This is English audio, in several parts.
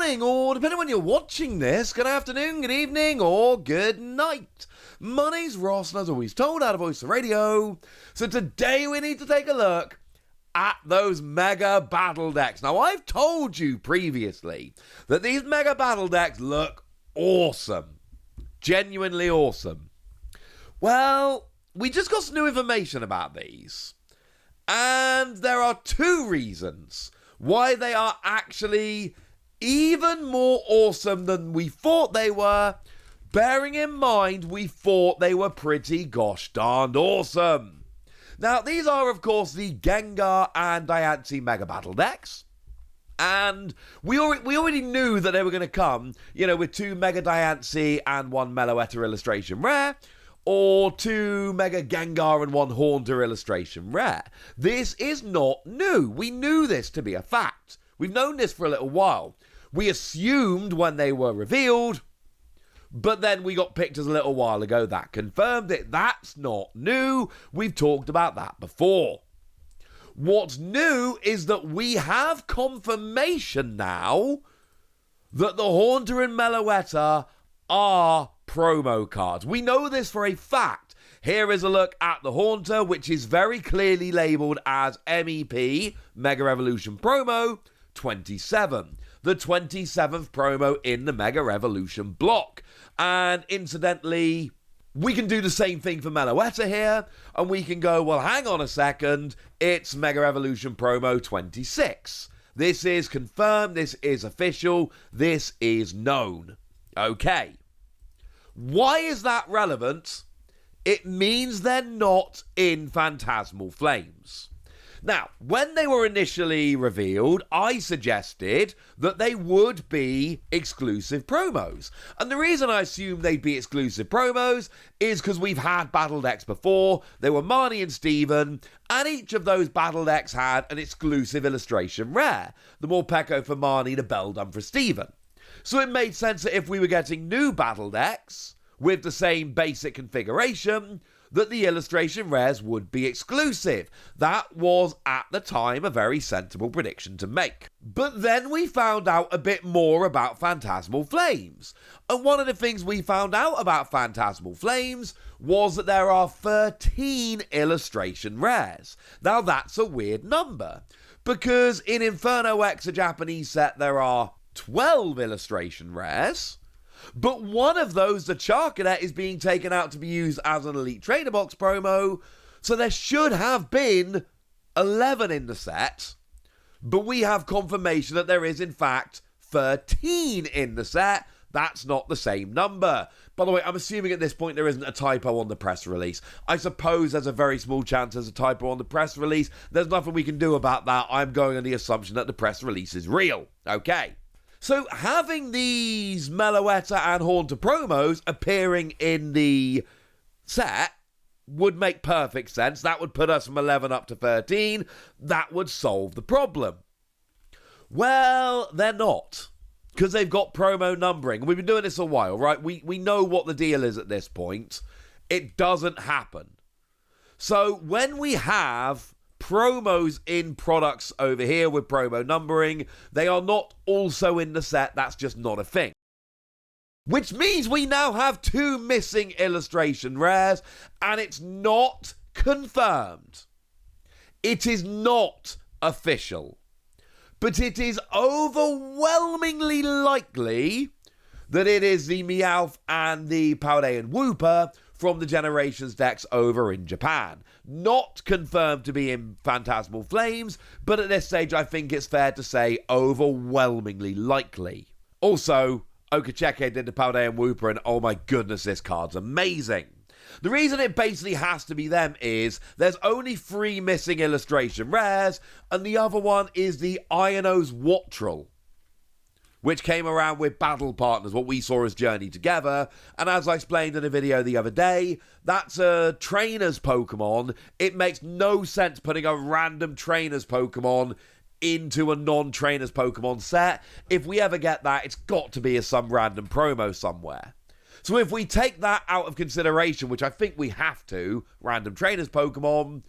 morning, or depending on when you're watching this, good afternoon, good evening, or good night. My name's Ross, and as always told, out of Voice of Radio. So today we need to take a look at those mega battle decks. Now, I've told you previously that these mega battle decks look awesome. Genuinely awesome. Well, we just got some new information about these. And there are two reasons why they are actually even more awesome than we thought they were, bearing in mind we thought they were pretty gosh darned awesome. Now, these are, of course, the Gengar and Diancie Mega Battle decks. And we already knew that they were going to come, with 2 Mega Diancie and 1 Meloetta illustration rare, or 2 Mega Gengar and 1 Haunter illustration rare. This is not new. We knew this to be a fact. We've known this for a little while. We assumed when they were revealed, but then we got pictures a little while ago that confirmed it. That's not new. We've talked about that before. What's new is that we have confirmation now that the Haunter and Meloetta are promo cards. We know this for a fact. Here is a look at the Haunter, which is very clearly labeled as MEP, Mega Evolution Promo 27. The 27th promo in the Mega Evolution block. And incidentally, we can do the same thing for Meloetta here, and we can go, well, hang on a second, it's Mega Evolution Promo 26. This is confirmed, this is official, this is known. Okay. Why is that relevant? It means they're not in Phantasmal Flames. Now, when they were initially revealed, I suggested that they would be exclusive promos. And the reason I assumed they'd be exclusive promos is because we've had battle decks before. They were Marnie and Steven, and each of those battle decks had an exclusive illustration rare. The Morpeko for Marnie, the Beldum for Steven. So it made sense that if we were getting new battle decks with the same basic configuration, that the illustration rares would be exclusive. That was, at the time, a very sensible prediction to make. But then we found out a bit more about Phantasmal Flames. And one of the things we found out about Phantasmal Flames was that there are 13 illustration rares. Now, that's a weird number, because in Inferno X, a Japanese set, there are 12 illustration rares. But one of those, the Charcadet, is being taken out to be used as an Elite Trainer Box promo, so there should have been 11 in the set, but we have confirmation that there is, in fact, 13 in the set. That's not the same number. By the way, I'm assuming at this point there isn't a typo on the press release. I suppose there's a very small chance there's a typo on the press release. There's nothing we can do about that. I'm going on the assumption that the press release is real. Okay. So having these Meloetta and Haunter promos appearing in the set would make perfect sense. That would put us from 11 up to 13. That would solve the problem. Well, they're not, because they've got promo numbering. We've been doing this a while, right? We know what the deal is at this point. It doesn't happen. So when we have promos in products over here with promo numbering, they are not also in the set. That's just not a thing. Which means we now have 2 missing illustration rares, and it's not confirmed. It is not official. But it is overwhelmingly likely that it is the Meowth and the Paldean Wooper from the Generations decks over in Japan. Not confirmed to be in Phantasmal Flames, but at this stage I think it's fair to say overwhelmingly likely. Also, Okacheke did the Paldean Wooper, and oh my goodness, this card's amazing. The reason it basically has to be them is there's only 3 missing illustration rares, and the other one is the Ionos Wattrel, which came around with Battle Partners, what we saw as Journey Together. And as I explained in a video the other day, that's a Trainers Pokemon. It makes no sense putting a random Trainers Pokemon into a non-Trainers Pokemon set. If we ever get that, it's got to be as some random promo somewhere. So if we take that out of consideration, which I think we have to, random Trainers Pokemon,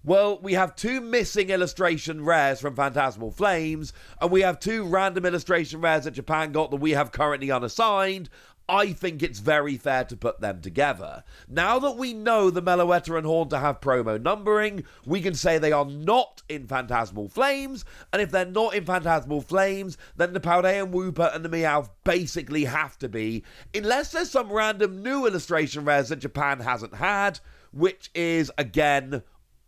Well, we have 2 missing illustration rares from Phantasmal Flames, and we have 2 random illustration rares that Japan got that we have currently unassigned. I think it's very fair to put them together. Now that we know the Meloetta and Haunter have promo numbering, we can say they are not in Phantasmal Flames, and if they're not in Phantasmal Flames, then the Paldean Wooper and the Meowth basically have to be, unless there's some random new illustration rares that Japan hasn't had, which is, again,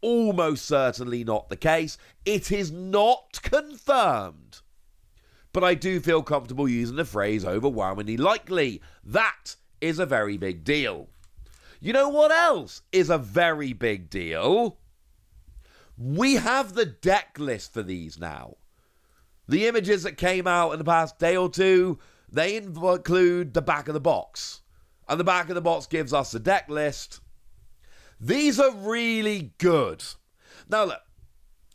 almost certainly not the case. It is not confirmed. But I do feel comfortable using the phrase overwhelmingly likely. That is a very big deal. You know what else is a very big deal? We have the deck list for these now. The images that came out in the past day or two, they include the back of the box. And the back of the box gives us the deck list. These are really good. Now look,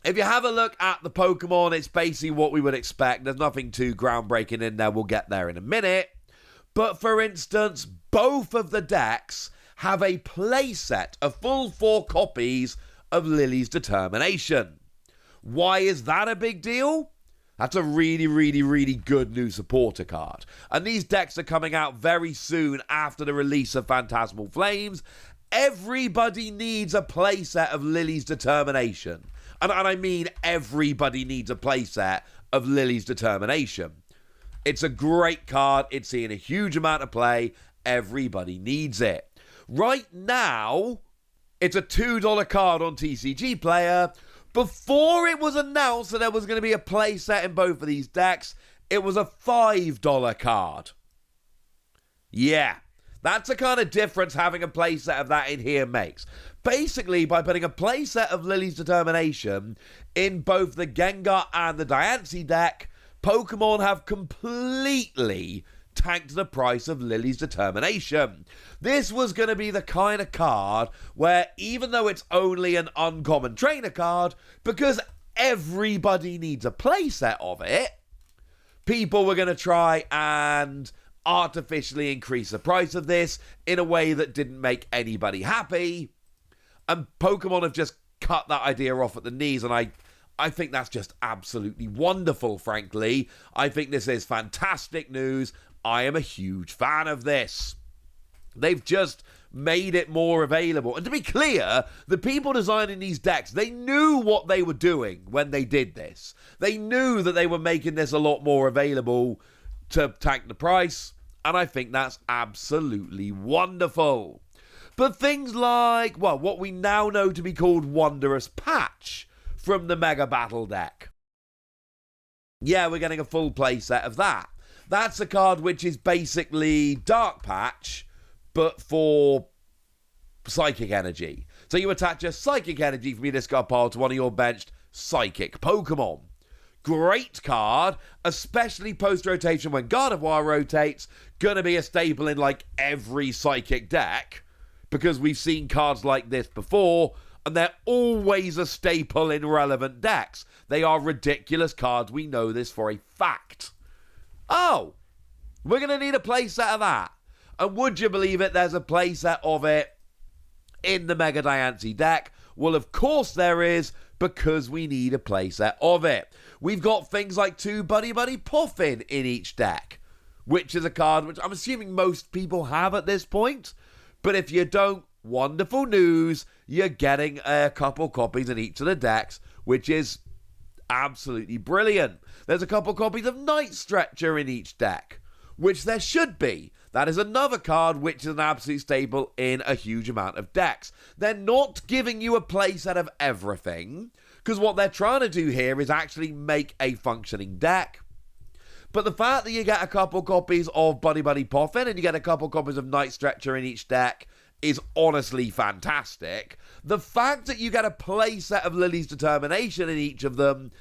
if you have a look at the Pokemon, it's basically what we would expect. There's nothing too groundbreaking in there. We'll get there in a minute. But for instance, both of the decks have a playset of full 4 copies of Lily's Determination. Why is that a big deal? That's a really, really, really good new supporter card. And these decks are coming out very soon after the release of Phantasmal Flames. Everybody needs a playset of Lily's Determination. And I mean everybody needs a playset of Lily's Determination. It's a great card. It's seeing a huge amount of play. Everybody needs it. Right now, it's a $2 card on TCG Player. Before it was announced that there was going to be a playset in both of these decks, it was a $5 card. Yeah. That's the kind of difference having a playset of that in here makes. Basically, by putting a playset of Lily's Determination in both the Gengar and the Diancie deck, Pokemon have completely tanked the price of Lily's Determination. This was going to be the kind of card where, even though it's only an uncommon trainer card, because everybody needs a playset of it, people were going to try and artificially increase the price of this in a way that didn't make anybody happy. And Pokemon have just cut that idea off at the knees, and I think that's just absolutely wonderful, frankly. I think this is fantastic news. I am a huge fan of this. They've just made it more available. And to be clear, the people designing these decks, they knew what they were doing when they did this. They knew that they were making this a lot more available to tank the price, and I think that's absolutely wonderful. But things like, well, what we now know to be called Wondrous Patch from the Mega Battle deck. Yeah, we're getting a full playset of that. That's a card which is basically Dark Patch, but for Psychic Energy. So you attach a Psychic Energy from your discard pile to one of your benched Psychic Pokemon. Great card, especially post-rotation when Gardevoir rotates. Gonna be a staple in like every Psychic deck, because we've seen cards like this before, and they're always a staple in relevant decks. They are ridiculous cards. We know this for a fact. Oh, we're gonna need a playset of that. And would you believe it, there's a playset of it in the Mega Diancie deck? Well, of course there is, because we need a playset of it. We've got things like 2 Buddy Buddy Puffin in each deck, which is a card which I'm assuming most people have at this point. But if you don't, wonderful news, you're getting a couple copies in each of the decks, which is absolutely brilliant. There's a couple copies of Night Stretcher in each deck, which there should be. That is another card which is an absolute staple in a huge amount of decks. They're not giving you a playset of everything, because what they're trying to do here is actually make a functioning deck. But the fact that you get a couple copies of Buddy Buddy Puffin and you get a couple copies of Night Stretcher in each deck is honestly fantastic. The fact that you get a playset of Lily's Determination in each of them,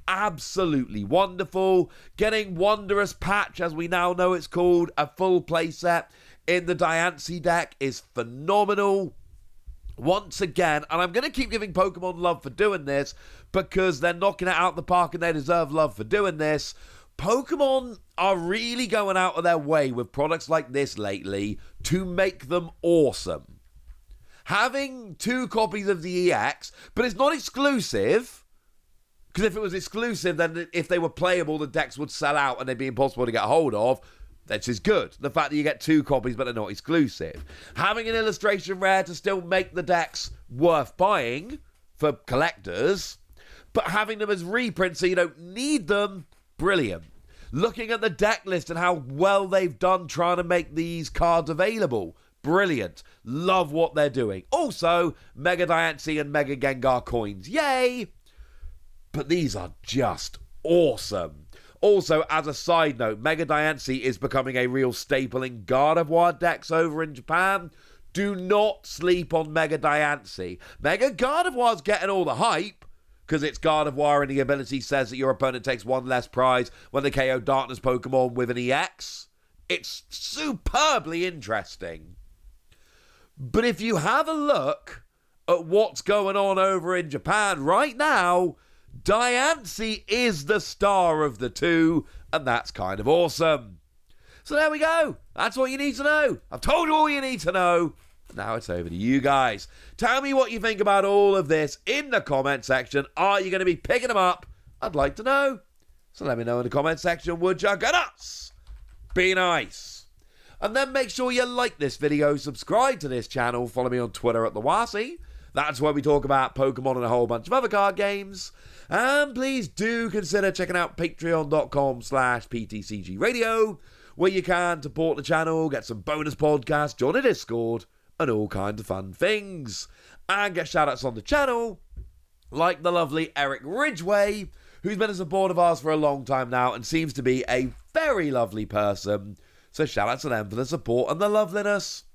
absolutely wonderful. Getting Wondrous Patch, as we now know it's called, a full playset in the Diancie deck is phenomenal. Once again, and I'm going to keep giving Pokemon love for doing this, because they're knocking it out the park and they deserve love for doing this. Pokemon are really going out of their way with products like this lately to make them awesome. having 2 copies of the EX, but it's not exclusive, because if it was exclusive, then if they were playable, the decks would sell out and they'd be impossible to get a hold of. This is good. The fact that you get 2 copies, but they're not exclusive. Having an illustration rare to still make the decks worth buying for collectors, but having them as reprints so you don't need them, brilliant. Looking at the deck list and how well they've done trying to make these cards available, brilliant. Love what they're doing. Also, Mega Diancie and Mega Gengar coins, yay! But these are just awesome. Also, as a side note, Mega Diancie is becoming a real staple in Gardevoir decks over in Japan. Do not sleep on Mega Diancie. Mega Gardevoir's getting all the hype, because it's Gardevoir and the ability says that your opponent takes 1 less prize when they KO Darkness Pokemon with an EX. It's superbly interesting. But if you have a look at what's going on over in Japan right now, Diancie is the star of the 2, and that's kind of awesome. So there we go. That's what you need to know. I've told you all you need to know. Now it's over to you guys. Tell me what you think about all of this in the comment section. Are you going to be picking them up? I'd like to know. So let me know in the comment section, would you? Get us! Be nice. And then make sure you like this video, subscribe to this channel, follow me on Twitter at TheWasi. That's where we talk about Pokemon and a whole bunch of other card games. And please do consider checking out patreon.com/PTCG Radio, where you can support the channel, get some bonus podcasts, join a Discord, and all kinds of fun things. And get shout-outs on the channel, like the lovely Eric Ridgway, who's been a supporter of ours for a long time now and seems to be a very lovely person. So shout-out to them for the support and the loveliness.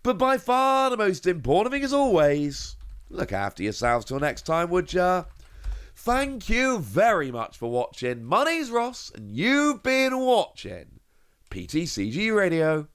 But by far the most important thing, as always, look after yourselves till next time, would ya? Thank you very much for watching. My name's Ross, and you've been watching PTCG Radio.